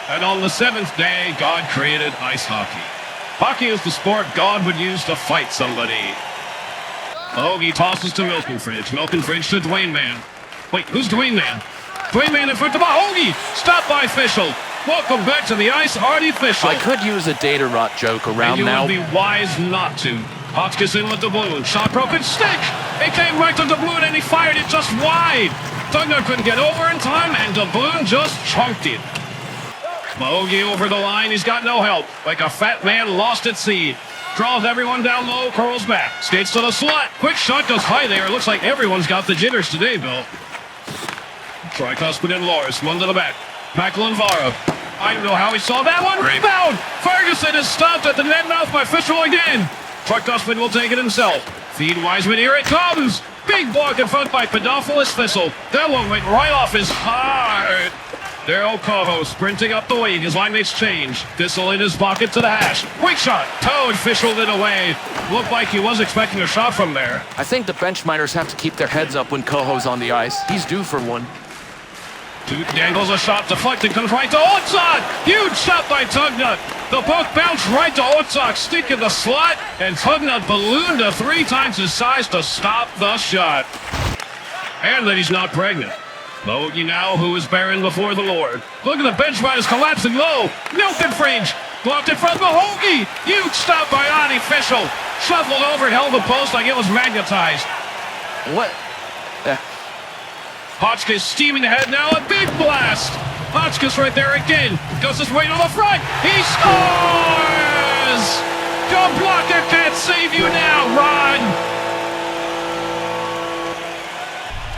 And on the seventh day, God created ice hockey. Hockey is the sport God would use to fight somebody. He tosses to Milk Fridge. Milk Fridge to Dwayne Man. Wait, who's Dwayne Man? Dwayne Man in front of the ball. Stopped by Fischel. Welcome back to the ice, Hardy Fischel. I could use a data rot joke around now. And you would be wise not to. Hotchkiss in with the balloon. Shot broken stick. It came right to the balloon and he fired it just wide. Tugner couldn't get over in time and the balloon just chunked it. Mahogany over the line. He's got no help. Like a fat man lost at sea. Draws everyone down low, curls back. Skates to the slot. Quick shot goes high there. It looks like everyone's got the jitters today, Bill. Tricuspid and Loris. One to the back. Packle and Vara. I don't know how he saw that one. Rebound! Ferguson is stopped at the net mouth by Fischel again. Tricuspid will take it himself. Feed Wiseman. Here it comes. Big block in front by Pedophilis Thistle. That one went right off his heart. Daryl Coho sprinting up the wing. His line mates change. Thistle in his pocket to the hash. Quick shot. Toad Fischeled it away. Looked like he was expecting a shot from there. I think the Benchminors have to keep their heads up when Coho's on the ice. He's due for one. Toot dangles a shot deflected. Comes right to Otzok. Huge shot by Tugnut. The puck bounced right to Otzok. Stick in the slot. And Tugnut ballooned to 3 times his size to stop the shot. And that he's not pregnant. Logie now, who is barren before the Lord. Look at the Benchminors collapsing low. Milton Fringe. Blocked it from Mahogany. Huge stop by Ani Fischel. Shuffled over, held the post like it was magnetized. What? Hotchkiss steaming ahead now. A big blast. Hotchkiss right there again. Goes his way to the front. He scores! Your blocker can't save you now. Run!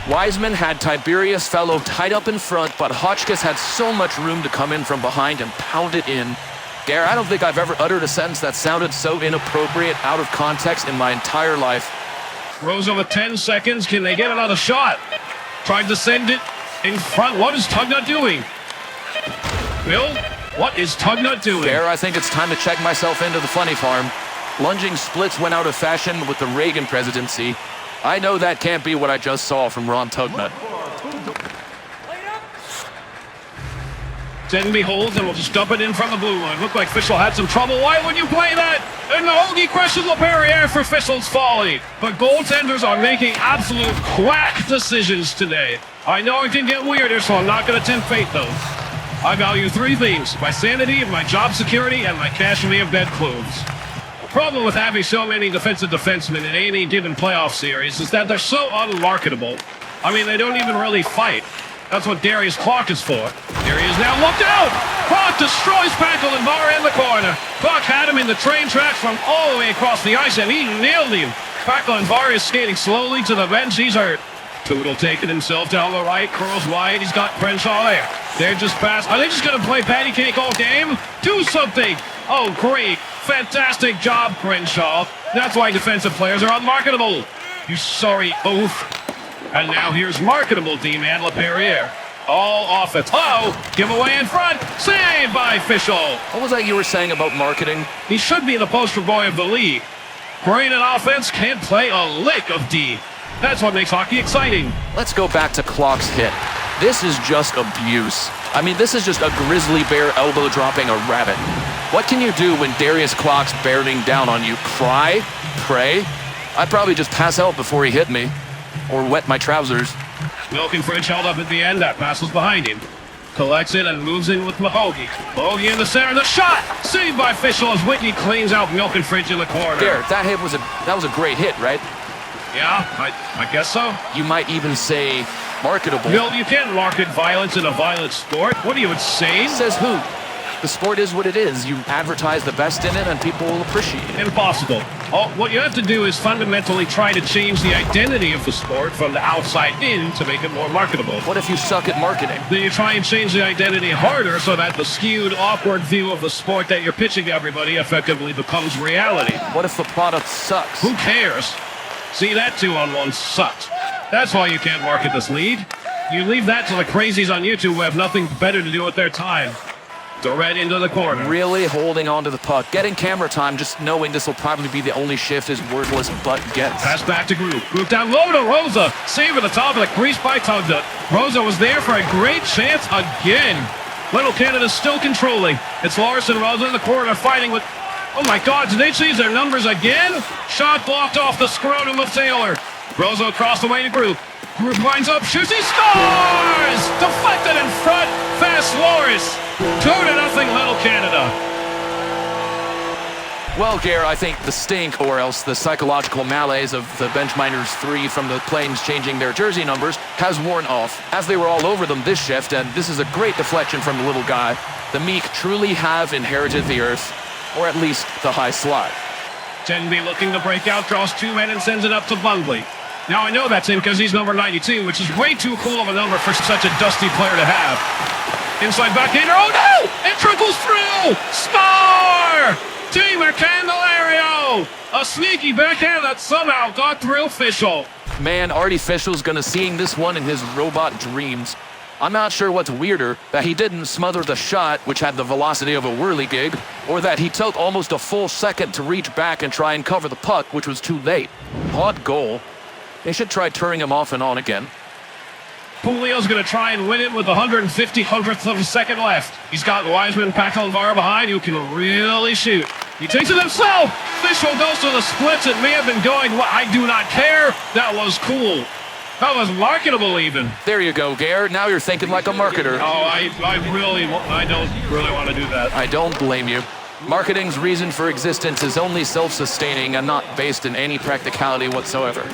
Wiseman had Tiberius Fellow tied up in front, but Hotchkiss had so much room to come in from behind and pound it in. Gare, I don't think I've ever uttered a sentence that sounded so inappropriate, out of context in my entire life. Rosa with 10 seconds. Can they get another shot? Tried to send it in front. What is Tugnut doing? Bill, what is Tugnut doing? Gare, I think it's time to check myself into the funny farm. Lunging splits went out of fashion with the Reagan presidency. I know that can't be what I just saw from Ron Tugnut. Then behold, and we'll just dump it in from the blue line. Looked like Fischel had some trouble. Why would you play that? And Mahogany questions LaPerriere for Fischel's folly. But goaltenders are making absolute quack decisions today. I know it can get weirder, so I'm not going to tempt fate, though. I value 3 things: my sanity, my job security, and my cashmere bed clothes. The problem with having so many defensive defensemen in any given playoff series is that they're so unmarketable. I mean, they don't even really fight. That's what Darius Clark is for. There he is now. Looked out! Clark destroys Packle and Vara in the corner. Clark had him in the train tracks from all the way across the ice, and he nailed him. Packle and Vara is skating slowly to the bench. He's hurt. Toodle taking himself down the right, curls wide. He's got Crenshaw there. They're just past. Are they just going to play patty cake all game? Do something! Oh, great. Fantastic job, Crenshaw. That's why defensive players are unmarketable. You sorry oaf. And now here's marketable D-man LaPerriere. All offense. Giveaway in front. Saved by Fischel. What was that you were saying about marketing? He should be the poster boy of the league. Brain and offense can't play a lick of D. That's what makes hockey exciting. Let's go back to Clark's hit. This is just abuse. I mean, this is just a grizzly bear elbow dropping a rabbit. What can you do when Darius Clark's bearing down on you? Cry? Pray? I'd probably just pass out before he hit me. Or wet my trousers. Milk Fridge held up at the end. That pass was behind him. Collects it and moves in with Mahogany. Mahogany in the center. The shot! Saved by Fischel as Whitney cleans out Milk Fridge in the corner. Garrett, that was a great hit, right? Yeah, I guess so. You might even say marketable. Bill, you can't market violence in a violent sport. What are you, insane? Says who? The sport is what it is. You advertise the best in it and people will appreciate it. Impossible. What you have to do is fundamentally try to change the identity of the sport from the outside in to make it more marketable. What if you suck at marketing? Then you try and change the identity harder so that the skewed, awkward view of the sport that you're pitching to everybody effectively becomes reality. What if the product sucks? Who cares? See, that 2-on-1 sucks. That's why you can't market this lead. You leave that to the crazies on YouTube who have nothing better to do with their time. Direct into the corner. Really holding on to the puck. Getting camera time, just knowing this will probably be the only shift his wordless butt gets. Pass back to Group. Group down low to Rosa. Save at the top of the crease by Tugnut. Rosa was there for a great chance again. Little Canada's still controlling. It's Larson Rosa in the corner fighting with... Oh my God, did they change their numbers again? Shot blocked off the scrotum of Taylor. Rosa across the way to Group. Group lines up, shoots, he scores! Deflected in front, fast Loris. 2-0 Little Canada. Well, Gare, I think the stink, or else the psychological malaise of the Benchminors 3 from the Plains changing their jersey numbers has worn off, as they were all over them this shift, and this is a great deflection from the little guy. The meek truly have inherited the earth, or at least the high slide. Tenby looking to break out, draws 2 men and sends it up to Bungley. Now I know that's him because he's number 92, which is way too cool of a number for such a dusty player to have. Inside backhander, oh no! It trickles through! Score! Teamer Candelario! A sneaky backhand that somehow got through Fischel. Man, Artie Fischel's gonna seeing this one in his robot dreams. I'm not sure what's weirder, that he didn't smother the shot, which had the velocity of a whirligig, or that he took almost a full second to reach back and try and cover the puck, which was too late. Odd goal. They should try turning him off and on again. Julio's going to try and win it with 150/100th of a second left. He's got Wiseman, Packlenvar behind, who can really shoot. He takes it himself. Fischel goes to the splits. It may have been going, I do not care. That was cool. That was marketable even. There you go, Gare. Now you're thinking like a marketer. Oh, I don't really want to do that. I don't blame you. Marketing's reason for existence is only self-sustaining and not based in any practicality whatsoever.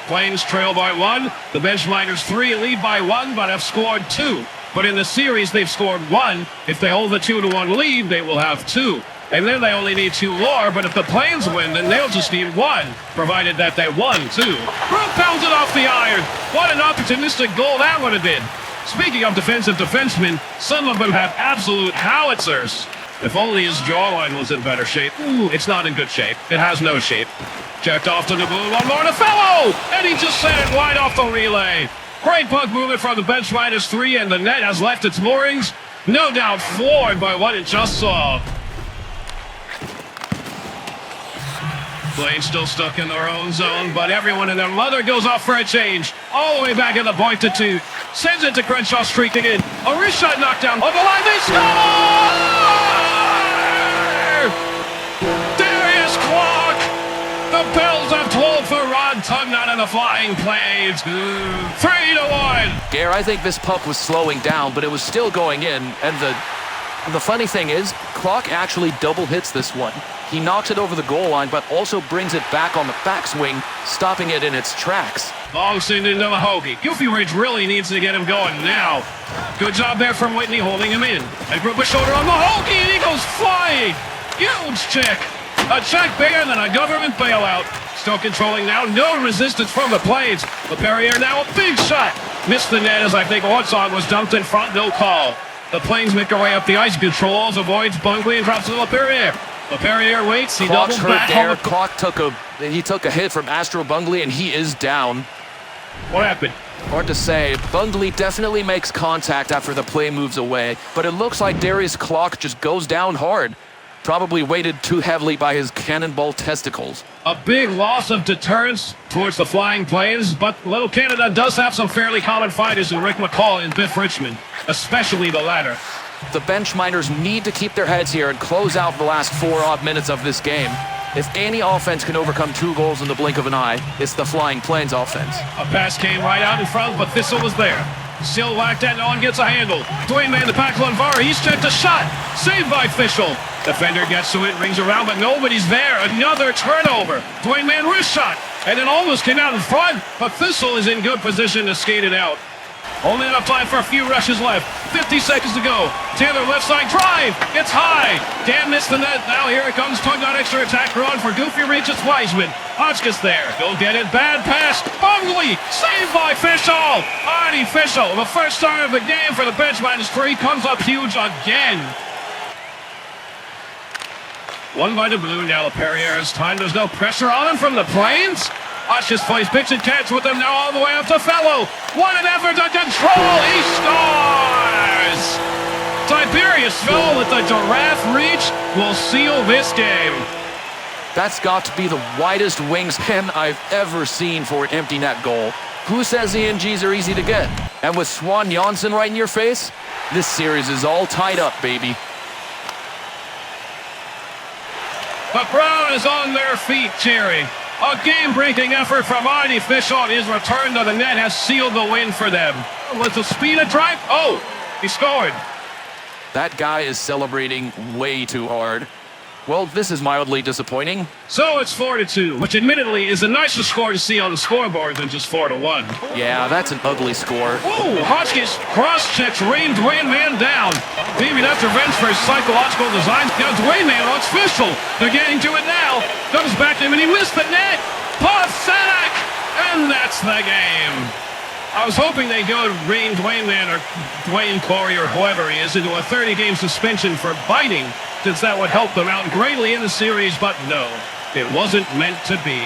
Plains trail by 1. The Benchminors 3 lead by 1, but have scored 2. But in the series, they've scored 1. If they hold the 2-1 lead, they will have 2. And then they only need 2 more, but if the Plains win, then they'll just need 1, provided that they won 2. Group pounds it off the iron. What an opportunistic goal that would have been. Speaking of defensive defensemen, some of them have absolute howitzers. If only his jawline was in better shape. Ooh, it's not in good shape. It has no shape. Checked off to Naboon, one more to Fellow! And he just sent it wide off the relay. Great puck movement from the Benchminors 3, and the net has left its moorings. No doubt floored by what it just saw. Plains still stuck in their own zone, but everyone and their mother goes off for a change. All the way back in the point to 2. Sends it to Crenshaw streaking in. A wrist shot knocked down on the line. They score! Darius Clark! The bells have tolled for Rod Tugnutt and the Flying Plains. 3-1. Gare, I think this puck was slowing down, but it was still going in, and the funny thing is, Clark actually double hits this one. He knocks it over the goal line, but also brings it back on the backswing, stopping it in its tracks. Long send into Mahogany. Goofy Ridge really needs to get him going now. Good job there from Whitney holding him in. And group a shoulder on Mahogany, and he goes flying. Huge check. A check bigger than a government bailout. Still controlling now. No resistance from the Plains. LePerriere now a big shot. Missed the net as I think Ortson was dumped in front. No call. The Plains make their way up the ice. Controls, avoids Bungley and drops to LePerriere. LePerriere waits. He Clark's doubles back. There. Clark took a hit from Astro Bungley, and he is down. What happened? Hard to say. Bungley definitely makes contact after the play moves away, but it looks like Darius Clark just goes down hard. Probably weighted too heavily by his cannonball testicles. A big loss of deterrence towards the Flying Plains, but Little Canada does have some fairly common fighters in Rick McCall and Biff Richmond, especially the latter. The Benchminors need to keep their heads here and close out the last 4 odd minutes of this game. If any offense can overcome 2 goals in the blink of an eye, it's the Flying Plains offense. A pass came right out in front, but Thistle was there. Still whacked at, no one gets a handle. Dwayne Man to Packlenvar, he's checked a shot. Saved by Fischel. Defender gets to it, rings around, but nobody's there. Another turnover. Dwayne Man wrist shot. And it almost came out in front, but Thistle is in good position to skate it out. Only enough time for a few rushes left. 50 seconds to go. Taylor left side drive. It's high. Dan missed the net. Now here it comes. Tugnutt extra attack run for Goofy Reach. It's Wiseman. Hotchkiss there. Go get it. Bad pass. Bungley. Saved by Fischel. Artie Fischel. The first start of the game for the Benchminors 3 comes up huge again. One by the blue. Now LePerriere's time. There's no pressure on him from the Plains. Hotchkiss plays pitch and catch with him now all the way up to Fellow. What an effort to control. He scores. Tiberius Fellow with the giraffe reach will seal this game. That's got to be the widest wingspan I've ever seen for an empty net goal. Who says ENGs are easy to get? And with Swan Janssen right in your face, this series is all tied up, baby. The crowd is on their feet, cheering. A game-breaking effort from Artie Fischel. His return to the net has sealed the win for them. Was the speed of drive? Oh, he scored. That guy is celebrating way too hard. Well, this is mildly disappointing. So it's 4-2, which admittedly is a nicer score to see on the scoreboard than just 4-1. Yeah, that's an ugly score. Oh, Hotchkiss cross-checks Rain Dwayne Man down. Maybe that's revenge for his psychological design. Now Dwayne Man on Fischel. They're getting to it now. Comes back to him and he missed the net. Pathetic! And that's the game. I was hoping they'd go Rain Dwayne Man or Dwayne Corey or whoever he is into a 30-game suspension for biting, since that would help them out greatly in the series, but no, it wasn't meant to be.